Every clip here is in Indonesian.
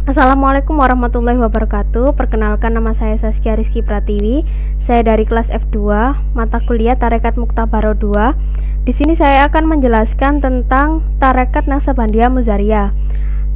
Assalamualaikum warahmatullahi wabarakatuh. Perkenalkan, nama saya Saskia Rizky Pratiwi. Saya dari kelas F2, mata kuliah Tarekat Muktabaro 2. Di sini saya akan menjelaskan tentang Tarekat Naqsabandiyah Muzariyah.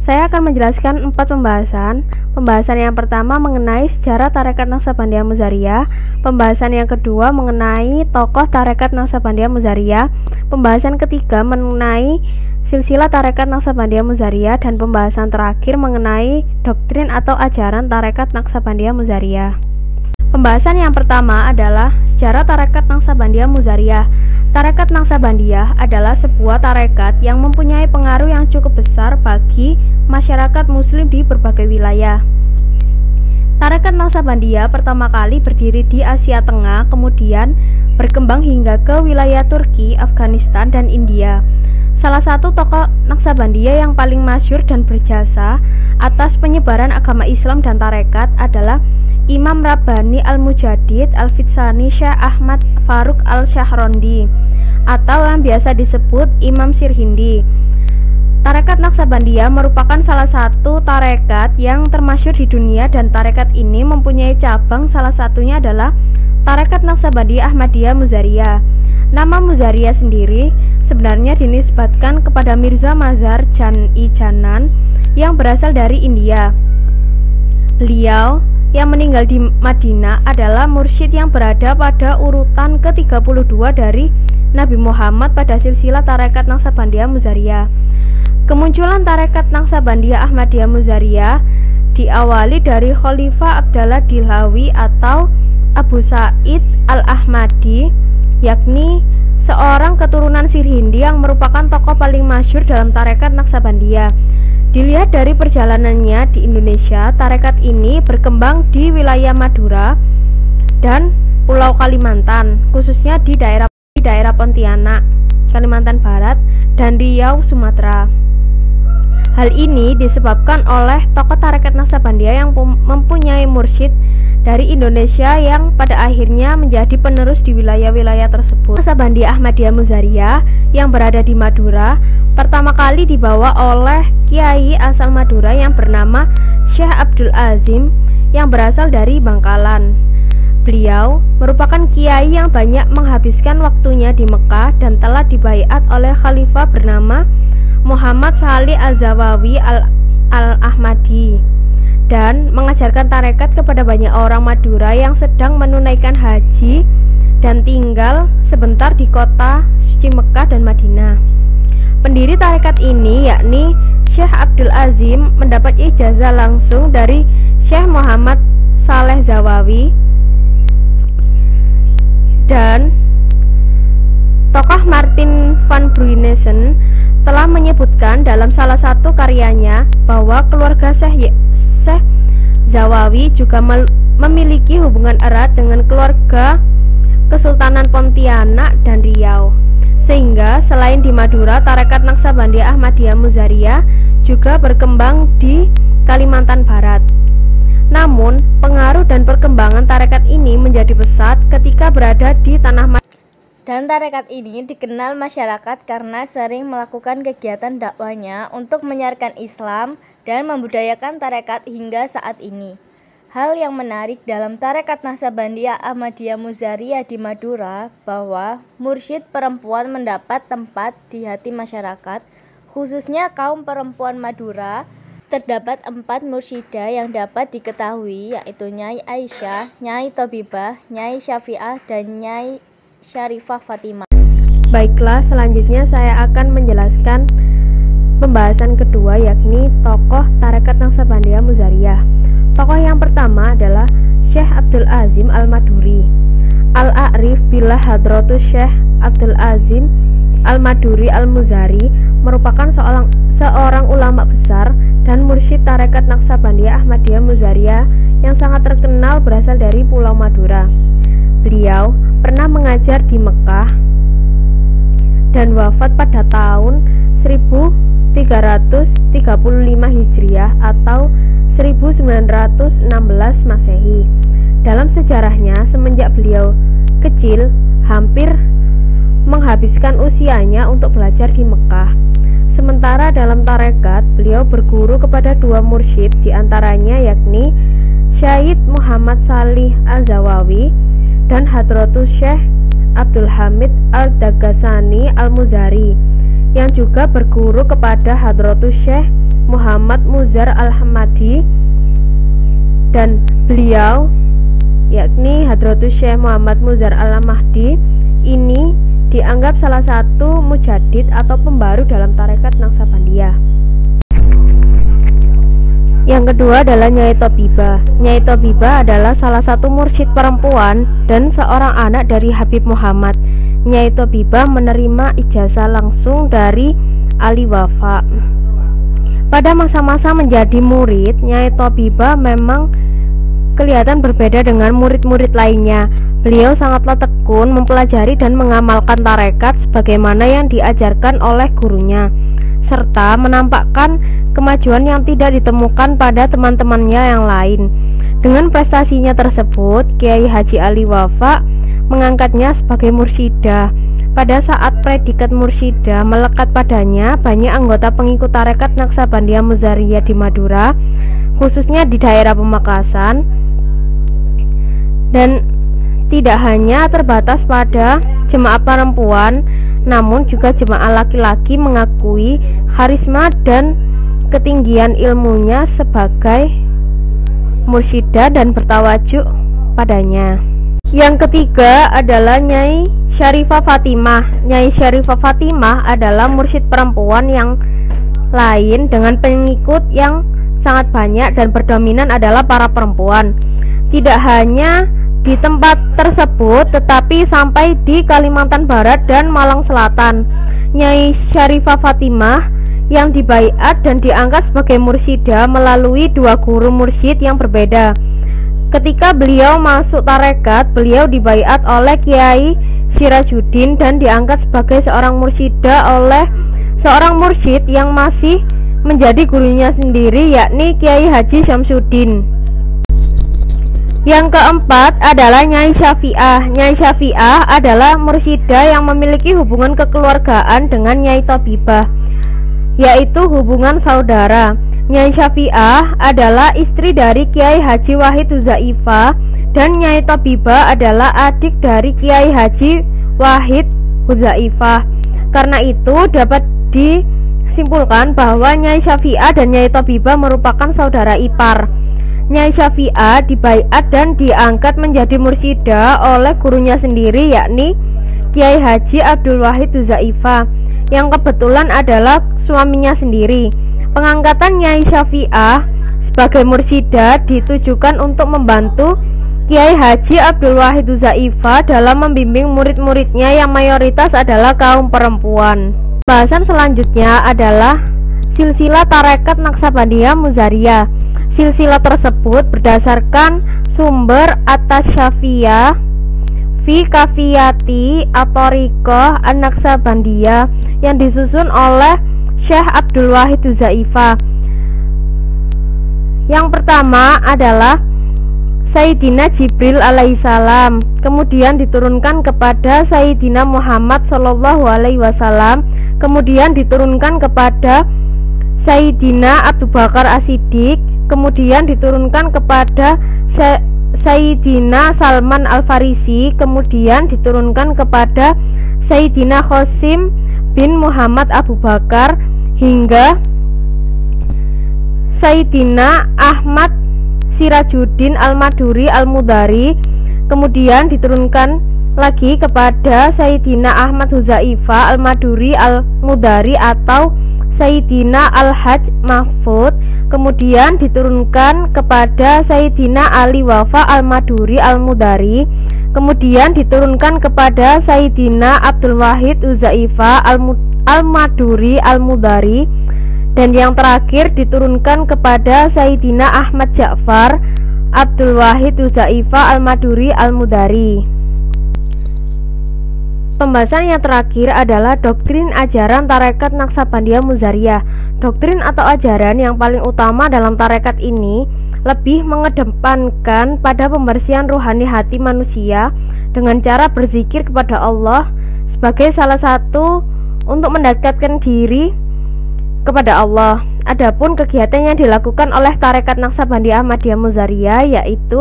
Saya akan menjelaskan 4 pembahasan. Pembahasan yang pertama mengenai sejarah Tarekat Naqsabandiyah Muzariyah. Pembahasan yang kedua mengenai tokoh Tarekat Naqsabandiyah Muzariyah. Pembahasan ketiga mengenai silsilah Tarekat Naqsabandiyah Muzariyah, dan pembahasan terakhir mengenai doktrin atau ajaran Tarekat Naqsabandiyah Muzariyah. Pembahasan yang pertama adalah sejarah Tarekat Naqsabandiyah Muzariyah. Tarekat Naqsabandiyah adalah sebuah tarekat yang mempunyai pengaruh yang cukup besar bagi masyarakat muslim di berbagai wilayah. Tarekat Naqsabandiyah pertama kali berdiri di Asia Tengah, kemudian berkembang hingga ke wilayah Turki, Afghanistan, dan India. Salah satu tokoh Naqsabandiyah yang paling masyhur dan berjasa atas penyebaran agama Islam dan tarekat adalah Imam Rabbani Al-Mujaddid Al-Fitsani Syekh Ahmad Faruk Al-Syahrondi, atau yang biasa disebut Imam Sirhindi. Tarekat Naqsabandiyah merupakan salah satu tarekat yang termasyhur di dunia, dan tarekat ini mempunyai cabang, salah satunya adalah Tarekat Naqsabandiyah Ahmadiyah Muzariyah. Nama Muzariyah sendiri sebenarnya dinisbatkan kepada Mirza Mazhar Jan-i Janan yang berasal dari India. Beliau yang meninggal di Madinah adalah mursyid yang berada pada urutan ke-32 dari Nabi Muhammad pada silsilah Tarekat Naqsabandiyah Muzariyah. Kemunculan Tarekat Naqsabandiyah Ahmadiyah Muzariyah diawali dari Khalifah Abdallah Dihlawi atau Abu Sa'id Al-Ahmadi, yakni seorang keturunan Sirhindi yang merupakan tokoh paling masyhur dalam Tarekat Naqsabandiyah. Dilihat dari perjalanannya di Indonesia, tarekat ini berkembang di wilayah Madura dan Pulau Kalimantan, khususnya di daerah Pontianak, Kalimantan Barat, dan Riau, Sumatera. Hal ini disebabkan oleh tokoh Tarekat Naqsabandiyah yang mempunyai mursyid dari Indonesia yang pada akhirnya menjadi penerus di wilayah-wilayah tersebut. Naqsabandiyah Ahmadiyah Muzariyah yang berada di Madura pertama kali dibawa oleh kiai asal Madura yang bernama Syekh Abdul Azim yang berasal dari Bangkalan. Beliau merupakan kiai yang banyak menghabiskan waktunya di Mekah dan telah dibaiat oleh khalifah bernama Muhammad Salih Al-Zawawi Al-Ahmadi, dan mengajarkan tarekat kepada banyak orang Madura yang sedang menunaikan haji dan tinggal sebentar di kota suci Mekah dan Madinah. Pendiri tarekat ini yakni Syekh Abdul Azim mendapat ijazah langsung dari Syekh Muhammad Saleh Zawawi, dan tokoh Martin van Bruynesen telah menyebutkan dalam salah satu karyanya bahwa keluarga Syekh Zawawi juga memiliki hubungan erat dengan keluarga Kesultanan Pontianak dan Riau, sehingga selain di Madura, Tarekat Naqsabandiyah Ahmadiyah Muzariyah juga berkembang di Kalimantan Barat. Namun, pengaruh dan perkembangan tarekat ini menjadi pesat ketika berada di tanah Madura. Dan tarekat ini dikenal masyarakat karena sering melakukan kegiatan dakwanya untuk menyiarkan Islam dan membudayakan tarekat hingga saat ini. Hal yang menarik dalam Tarekat Naqsabandiyah Ahmadiyah Muzariyah di Madura bahwa mursyid perempuan mendapat tempat di hati masyarakat, khususnya kaum perempuan Madura. Terdapat 4 mursyidah yang dapat diketahui, yaitu Nyai Aisyah, Nyai Tobibah, Nyai Syafi'ah, dan Nyai Syarifah Fatimah. Baiklah, selanjutnya saya akan menjelaskan pembahasan kedua, yakni tokoh Tarekat Naqsabandiyah Muzariyah. Tokoh yang pertama adalah Syekh Abdul Azim Al-Maduri. Al-A'rif billah Hadratus Syekh Abdul Azim Al-Maduri Al-Muzari merupakan seorang ulama besar dan mursyid Tarekat Naqsabandiyah Ahmadiyah Muzariyah yang sangat terkenal, berasal dari Pulau Madura. Beliau pernah mengajar di Mekah dan wafat pada tahun 1335 Hijriah atau 1916 Masehi. Dalam sejarahnya, semenjak beliau kecil, hampir menghabiskan usianya untuk belajar di Mekah. Sementara dalam tarekat, beliau berguru kepada dua mursyid, diantaranya yakni Syahid Muhammad Salih Az-Zawawi dan Hadratus Syekh Abdul Hamid Al-Daghasani Al-Muzari, yang juga berguru kepada Hadratus Syekh Muhammad Muzar Al-Hamadi, dan beliau yakni Hadratus Syekh Muhammad Muzar Al-Mahdi ini dianggap salah satu mujadid atau pembaru dalam tarekat Naqsabandiyah. Yang kedua adalah Nyai Tobibah. Nyai Tobibah adalah salah satu mursyid perempuan dan seorang anak dari Habib Muhammad. Nyai Tobibah menerima ijazah langsung dari Ali Wafa. Pada masa-masa menjadi murid, Nyai Tobibah memang kelihatan berbeda dengan murid-murid lainnya. Beliau sangatlah tekun mempelajari dan mengamalkan tarekat sebagaimana yang diajarkan oleh gurunya, serta menampakkan kemajuan yang tidak ditemukan pada teman-temannya yang lain. Dengan prestasinya tersebut, Kiai Haji Ali Wafa mengangkatnya sebagai mursyidah. Pada saat predikat mursyidah melekat padanya, banyak anggota pengikut tarekat Naqsabandiyah Muzariyah di Madura, khususnya di daerah Pamekasan, dan tidak hanya terbatas pada jemaah perempuan, namun juga jemaah laki-laki mengakui karisma dan ketinggian ilmunya sebagai mursyidah dan bertawajuk padanya. Yang ketiga adalah Nyai Syarifah Fatimah. Nyai Syarifah Fatimah adalah mursyid perempuan yang lain dengan pengikut yang sangat banyak dan berdominan adalah para perempuan. Tidak hanya di tempat tersebut, tetapi sampai di Kalimantan Barat dan Malang Selatan. Nyai Syarifah Fatimah yang dibaiat dan diangkat sebagai mursyidah melalui dua guru mursyid yang berbeda. Ketika beliau masuk tarekat, beliau dibaiat oleh Kiai Sirajuddin dan diangkat sebagai seorang mursyidah oleh seorang mursyid yang masih menjadi gurunya sendiri, yakni Kiai Haji Syamsuddin. Yang keempat adalah Nyai Syafi'ah. Nyai Syafi'ah adalah mursyidah yang memiliki hubungan kekeluargaan dengan Nyai Tobibah, yaitu hubungan saudara. Nyai Syafi'ah adalah istri dari Kiai Haji Wahid Huzaifah dan Nyai Tobibah adalah adik dari Kiai Haji Wahid Huzaifah. Karena itu dapat disimpulkan bahwa Nyai Syafi'ah dan Nyai Tobibah merupakan saudara ipar. Nyai Syafi'ah dibaiat dan diangkat menjadi mursyidah oleh gurunya sendiri, yakni Kiai Haji Abdul Wahid Huzaifah, yang kebetulan adalah suaminya sendiri. Pengangkatan Nyai Syafi'ah sebagai mursyidah ditujukan untuk membantu Kiai Haji Abdul Wahid Huzaifah dalam membimbing murid-muridnya yang mayoritas adalah kaum perempuan. Bahasan selanjutnya adalah silsilah tarekat Naqsabandiyah Muzariyah. Silsilah tersebut berdasarkan sumber At-Tasyafiyah fi Kafiyati At-Thariqah An-Naqsabandiyah yang disusun oleh Syekh Abdul Wahid Huzaifah. Yang pertama adalah Sayyidina Jibril alaihissalam, kemudian diturunkan kepada Sayyidina Muhammad sallallahu alaihi wasallam, kemudian diturunkan kepada Sayyidina Abu Bakar As-Siddiq, kemudian diturunkan kepada Sayyidina Salman Al-Farisi, kemudian diturunkan kepada Sayyidina Qasim bin Muhammad Abu Bakar, hingga Sayyidina Ahmad Sirajuddin Al-Maduri Al-Mudari, kemudian diturunkan lagi kepada Sayyidina Ahmad Huzaifah Al-Maduri Al-Mudari atau Sayyidina Al-Hajj Mahfud, kemudian diturunkan kepada Sayyidina Ali Wafa Al-Maduri Al-Mudari, kemudian diturunkan kepada Sayyidina Abdul Wahid Huzaifah Al-Maduri Al-Mudari, dan yang terakhir diturunkan kepada Sayyidina Ahmad Ja'far Abdul Wahid Huzaifah Al-Maduri Al-Mudari. Pembahasan yang terakhir adalah doktrin ajaran tarekat Naqsabandiyah Muzariyah. Doktrin atau ajaran yang paling utama dalam tarekat ini lebih mengedepankan pada pembersihan rohani hati manusia dengan cara berzikir kepada Allah sebagai salah satu untuk mendekatkan diri kepada Allah. Adapun kegiatan yang dilakukan oleh Tarekat Naqsabandiyah Ahmadiyah Muzariyah yaitu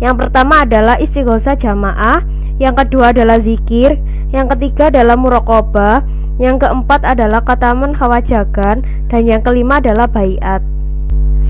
yang pertama adalah istighosah jamaah, yang kedua adalah zikir, yang ketiga adalah muraqabah, yang keempat adalah khataman khawajagan, dan yang kelima adalah baiat.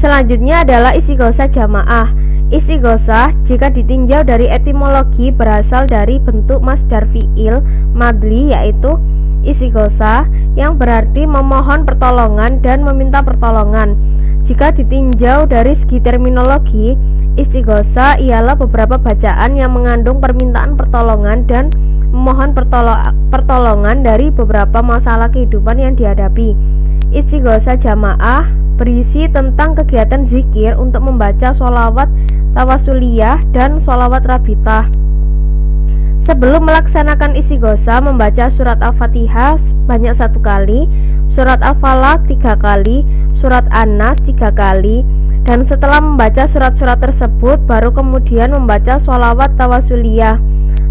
Selanjutnya adalah istighosah jamaah. Istighosah jika ditinjau dari etimologi berasal dari bentuk masdar fi'il madli yaitu istighosah yang berarti memohon pertolongan dan meminta pertolongan. Jika ditinjau dari segi terminologi, istighosah ialah beberapa bacaan yang mengandung permintaan pertolongan dan memohon pertolongan dari beberapa masalah kehidupan yang dihadapi. Istighosah jamaah berisi tentang kegiatan zikir untuk membaca sholawat tawasuliyah dan sholawat rabitah. Sebelum melaksanakan istighosah, membaca surat Al-Fatihah sebanyak 1 kali, surat Al-Falaq 3 kali, surat An-Nas 3 kali, dan setelah membaca surat-surat tersebut baru kemudian membaca sholawat tawasuliyah.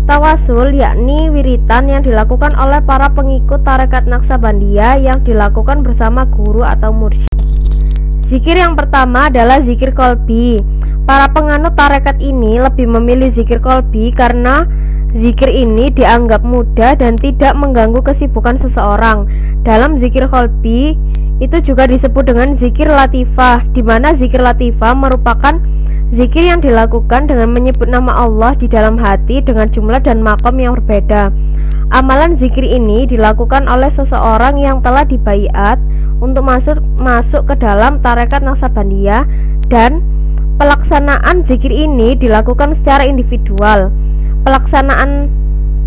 Tawasul yakni wiritan yang dilakukan oleh para pengikut Tarekat Naqsabandiyah yang dilakukan bersama guru atau mursyid. Zikir yang pertama adalah zikir kolbi. Para penganut tarekat ini lebih memilih zikir kolbi karena zikir ini dianggap mudah dan tidak mengganggu kesibukan seseorang. Dalam zikir kolbi itu juga disebut dengan zikir latifah, di mana zikir latifah merupakan zikir yang dilakukan dengan menyebut nama Allah di dalam hati dengan jumlah dan makom yang berbeda. Amalan zikir ini dilakukan oleh seseorang yang telah dibaiat untuk masuk ke dalam Tarekat Naqsabandiyah, dan pelaksanaan zikir ini dilakukan secara individual. Pelaksanaan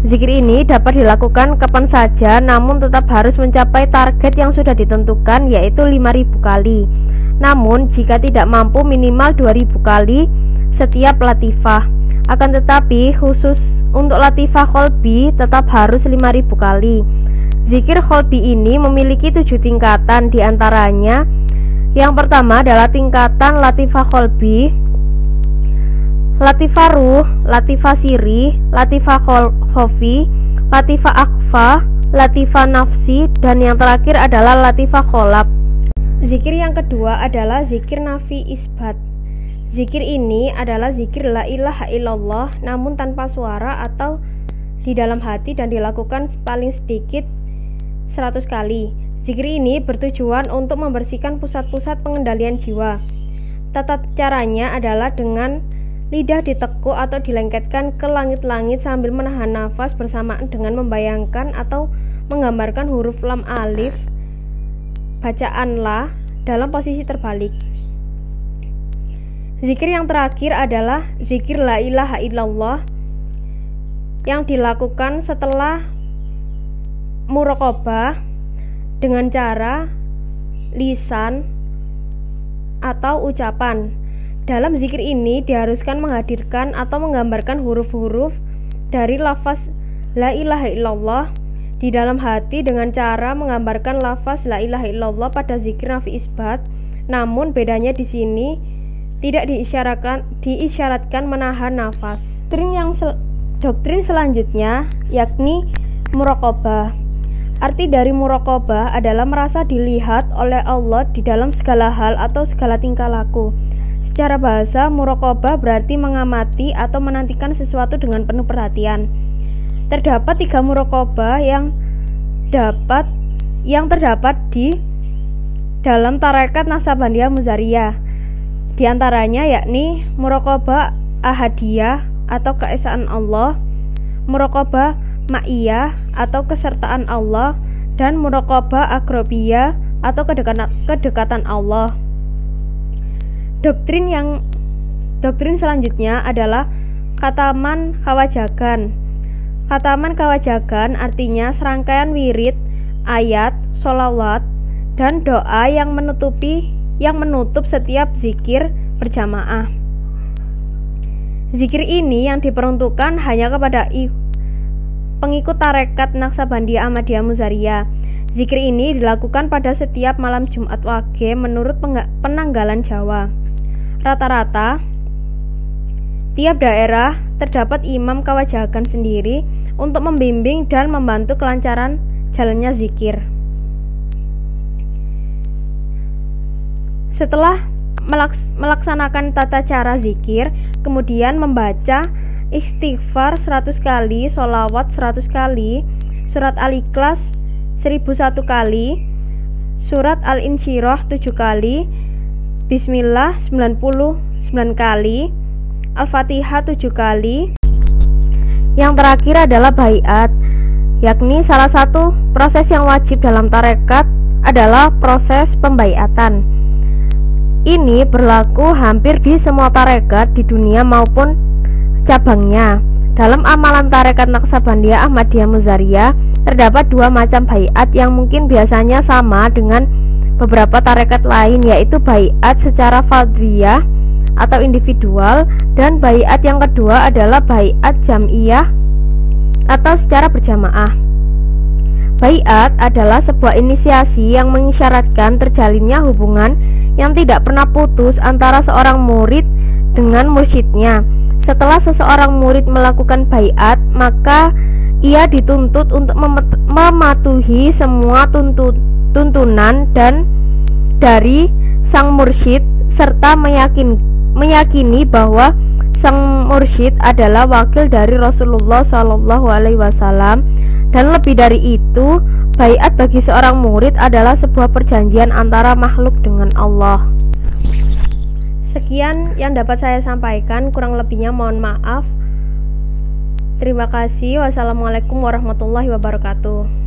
zikir ini dapat dilakukan kapan saja, namun tetap harus mencapai target yang sudah ditentukan, yaitu 5.000 kali. Namun jika tidak mampu minimal 2.000 kali setiap latifah. Akan tetapi khusus untuk latifah kolbi tetap harus 5.000 kali. Zikir kolbi ini memiliki 7 tingkatan, diantaranya yang pertama adalah tingkatan latifah kolbi, latifah ruh, latifah siri, latifah khofi, latifah akhfa, latifah nafsi, dan yang terakhir adalah latifah kholab. Zikir yang kedua adalah zikir nafi isbat. Zikir ini adalah zikir la ilaha illallah namun tanpa suara atau di dalam hati dan dilakukan paling sedikit 100 kali. Zikir ini bertujuan untuk membersihkan pusat-pusat pengendalian jiwa. Tata caranya adalah dengan lidah ditekuk atau dilengketkan ke langit-langit sambil menahan nafas bersamaan dengan membayangkan atau menggambarkan huruf lam alif bacaan la dalam posisi terbalik. Zikir yang terakhir adalah zikir la ilaha illallah yang dilakukan setelah muraqabah dengan cara lisan atau ucapan. Dalam zikir ini diharuskan menghadirkan atau menggambarkan huruf-huruf dari lafaz la ilaha illallah di dalam hati dengan cara menggambarkan lafaz la ilaha illallah pada zikir nafi isbat. Namun bedanya di sini tidak diisyaratkan menahan nafas. Doktrin selanjutnya yakni muraqabah. Arti dari muraqabah adalah merasa dilihat oleh Allah di dalam segala hal atau segala tingkah laku. Secara bahasa, muraqabah berarti mengamati atau menantikan sesuatu dengan penuh perhatian. Terdapat 3 muraqabah yang terdapat di dalam Tarekat Naqsabandiyah Muzariyah. Di antaranya yakni muraqabah ahadiyah atau keesaan Allah, muraqabah ma'iyah atau kesertaan Allah, dan muraqabah aqrabiyah atau kedekatan Allah. Doktrin selanjutnya adalah khataman khawajagan. Khataman khawajagan artinya serangkaian wirid, ayat, sholawat, dan doa yang menutup setiap zikir berjamaah. Zikir ini yang diperuntukkan hanya kepada pengikut Tarekat Naqsabandiyah Ahmadiyah Muzariyah. Zikir ini dilakukan pada setiap malam Jumat Wage menurut penanggalan Jawa. Rata-rata tiap daerah terdapat imam kawajagan sendiri untuk membimbing dan membantu kelancaran jalannya zikir. Setelah melaksanakan tata cara zikir, kemudian membaca istighfar 100 kali, sholawat 100 kali, surat Al-Ikhlas 1001 kali, surat Al-Insyirah 7 kali, Bismillah 99 kali, Al-Fatihah 7 kali. Yang terakhir adalah baiat, yakni salah satu proses yang wajib dalam tarekat adalah proses pembaiatan. Ini berlaku hampir di semua tarekat di dunia maupun cabangnya. Dalam amalan tarekat Naqsabandiyah Ahmadiyah Muzariyah terdapat dua macam baiat yang mungkin biasanya sama dengan beberapa tarekat lain, yaitu baiat secara fardhiyah atau individual, dan baiat yang kedua adalah baiat jam'iyah atau secara berjamaah. Baiat adalah sebuah inisiasi yang mengisyaratkan terjalinnya hubungan yang tidak pernah putus antara seorang murid dengan mursyidnya. Setelah seseorang murid melakukan baiat, maka ia dituntut untuk mematuhi semua tuntunan dan dari sang mursyid, serta meyakini bahwa sang mursyid adalah wakil dari Rasulullah SAW. Dan lebih dari itu, baiat bagi seorang murid adalah sebuah perjanjian antara makhluk dengan Allah. Sekian yang dapat saya sampaikan, kurang lebihnya mohon maaf. Terima kasih. Wassalamualaikum warahmatullahi wabarakatuh.